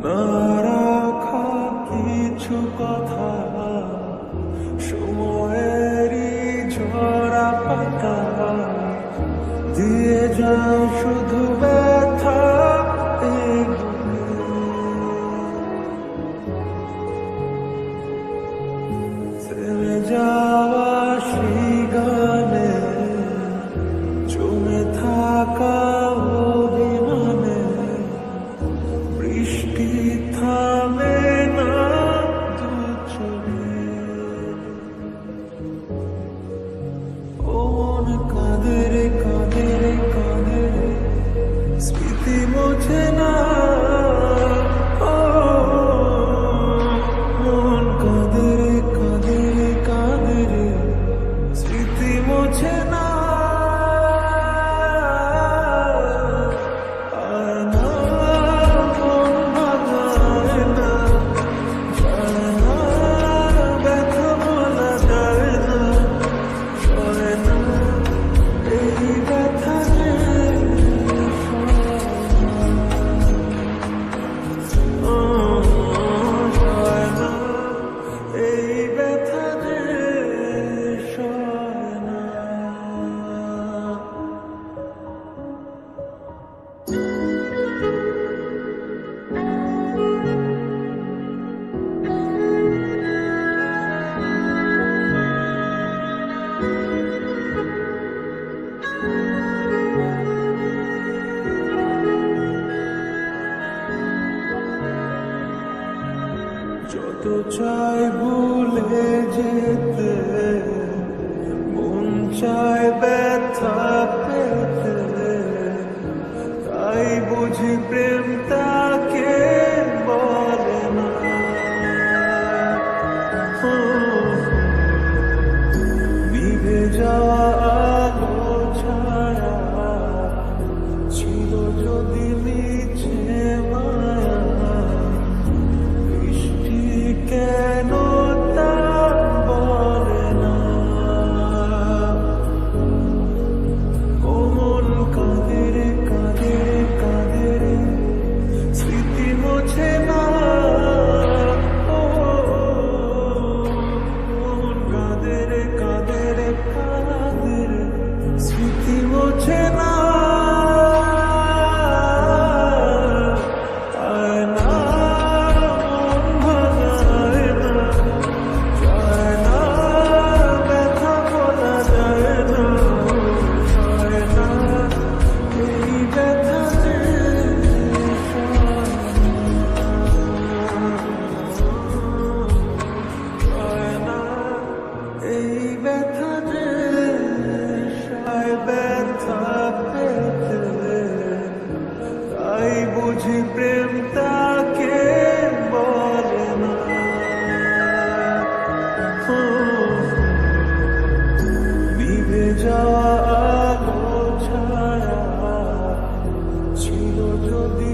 না রাখা কিছু কথা, সময়েরই ঝরা পাতা দিয়ে যাও শুধু ব্যথা। থেমে যাওয়া সেই গানে, জমে থাকা অভিমানে, বৃষ্টি থামে না দু চোখে। ও মন কাঁদে রে কাঁদে রে কাঁদে রে, স্মৃতি মোছে না। ও মন কাঁদে রে কাঁদে রে কাঁদে রে, স্মৃতি মোছে না। আয় না মন ভাঙায় না, যায় না ব্যথা বলা যায় না, সয় না এই ব্যথা যে সয় না, এই ব্যথা যে সয় না। যত চাই ভুলে যেতে, মন চায় ব্যথা পেতে, তাই বুঝি প্রেম তাকে বলে না। ও, নিভে যাওয়া আলো ছায়া ছিল যদি নিচে মায়া, বৃষ্টি কেন তা বলে না। ও মন কাঁদে রে কাঁদে রে কাঁদে রে, স্মৃতি মোছে না। ও মন কাঁদে রে কাঁদে রে কাঁদে রে, স্মৃতি মোছে না। আয় না মন ভাঙায় না, যায় না ব্যথা বলা যায় না, সয় না এই ব্যথা যে সয় না, এই ব্যথা যে সয়। ব্যথা পেতে, তাই বুঝি প্রেম তাকে বলে না। ও, নিভে যাওয়া আলো ছায়া ছিল যদি